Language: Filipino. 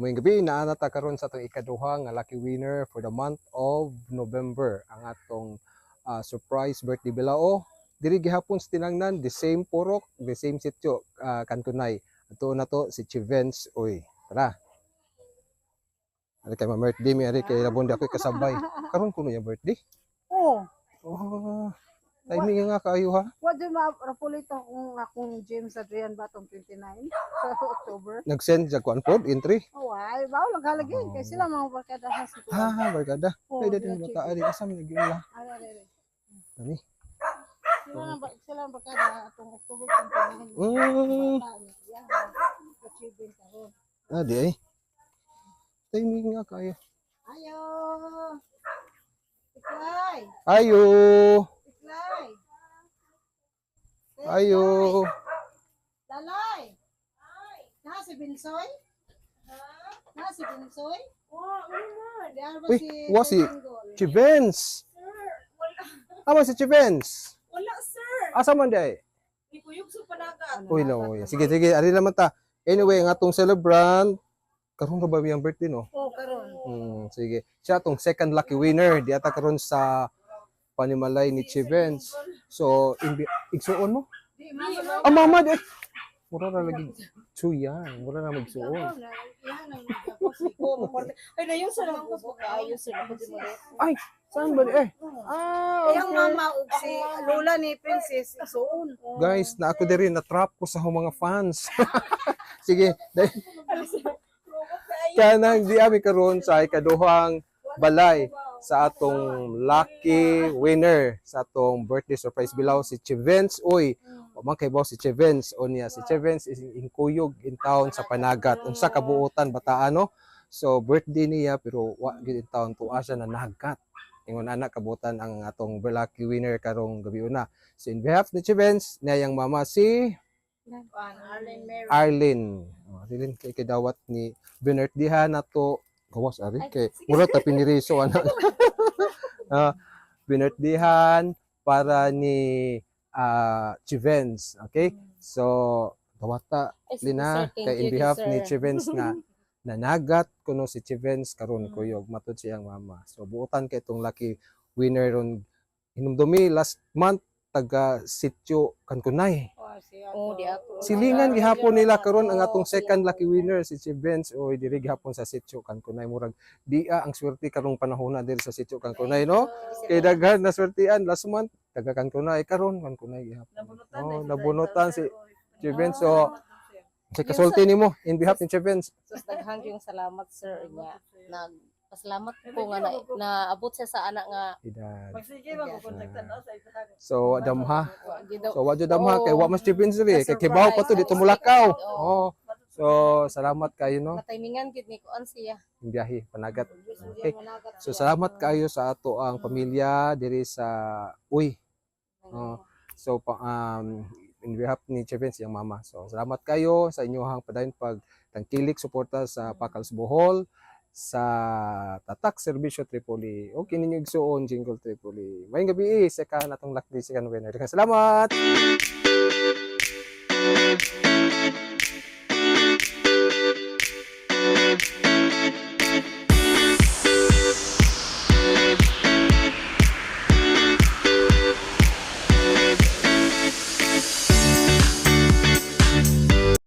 may gabi naanata karon sa atong ikaduha nga lucky winner for the month of November. Ang atong surprise birthday bilao. Diri gihapon sa tinangnan, the same purok, the same sitio, kantunay. Ato na to si Chivens. Uy, tara. Ari kay ma-birthday mi ari kay labon di ako kasabay. Karon kuno yung birthday. Oh, Oh, timing nga kaayo ha. what do ma-rapulito akong James Adrian Batong 29 sa October? Nag-send sa kuan pod entry. Oh, ay, bawo lang halagi kay sila mga barkada sa tuwa. Barkada. Oh, Ay dito bata ari asa mi nagila. Are. Ani? Sila ang barkada atong October 29. Yan, achievement karon. Di ay. Timing nga kaayo. Ayo. Iklay. Ayo. Iklay. Ayo. Lalay. Na si Binsoy? Na si Binsoy? Uy, wa si Chivens. Ama si Chivens. Wala, sir. Asa man day? Di ko yung sa panagat. Uy, no. Sige, ari naman ta. Anyway, ang atong celebrant karon ra ba yung birthday no? Oh, karon. Sige. Siya atong second lucky winner. Di ata karon sa panimalay ni Chivens. So, igsuon mo? Di mama. Mama day. Mura na lagi. Yan. Mura na magsuon. Yan ang ko Ay, na yun sa lang ko. Ayos sila ko din mo. Ay, saan ba di? Yung mama ug si lola ni Princess isuon. Guys, na ako diri na-trap ko sa mga fans. Sige, kanang di ami karon sa ikaduhang balay sa atong lucky winner sa atong birthday surprise bilaw si Chivens. Uy, man kay boss si Chivens o niya. Si Chivens is inkuyog in town sa Panagat. Unsa kabuotan bataan no? So birthday niya pero wa gid in town tuwa siya na nahagkat. Ingon anak kabutan ang atong lucky winner karong gabi una. So in behalf ni Chivens, niyang mama si Arlene Mary. Arlene. Arlene kay dawat ni Binartdihan nato gawas ari kay mura ta piniriso anak. Binartdihan para ni Chivens, okay? So dawata Lina kay in behalf ni Chivens nga nanagat kuno si Chivens karon kuyog matud siyang mama. So buotan kay itong lucky winner ron hinumdumi last month taga sitio Kankunay. Oh, di ako. Silingan gihapon nila karon ang atong second lucky winner si Chivens o diri gihapon sa sitio Kankunay murag dia ang swerte karong panahon na diri sa sitio Kankunay no. Kay daghan na swertian last month taga Kankunay karon Kankunay gihapon. Oh, nabunutan si Chivens so sa kasulti nimo in behalf ni Chivens. So, daghang yung salamat, sir. Nga, nagpasalamat ko nga naabot siya sa anak nga. Edad. Magsige, magkukontaktan na sa isa. So damha. Gidaw. So wadyo damha kay wa mas Chivens diri kay kibaw pa to dito Mulakaw. Oh. So salamat kayo no. Matimingan gid ni kuan siya. Yung biyahe Panagat. Okay. So salamat kayo sa ato ang pamilya diri sa Uy. So in behalf ni Chivens yung mama. So salamat kayo sa inyong padayon pagtangkilik suporta sa Pakals Bohol sa Tatak Serbisyo Tripoli. Okay ninyo igsuon Jingle Tripoli. Mayong gabi sa natong lucky second winner. Salamat.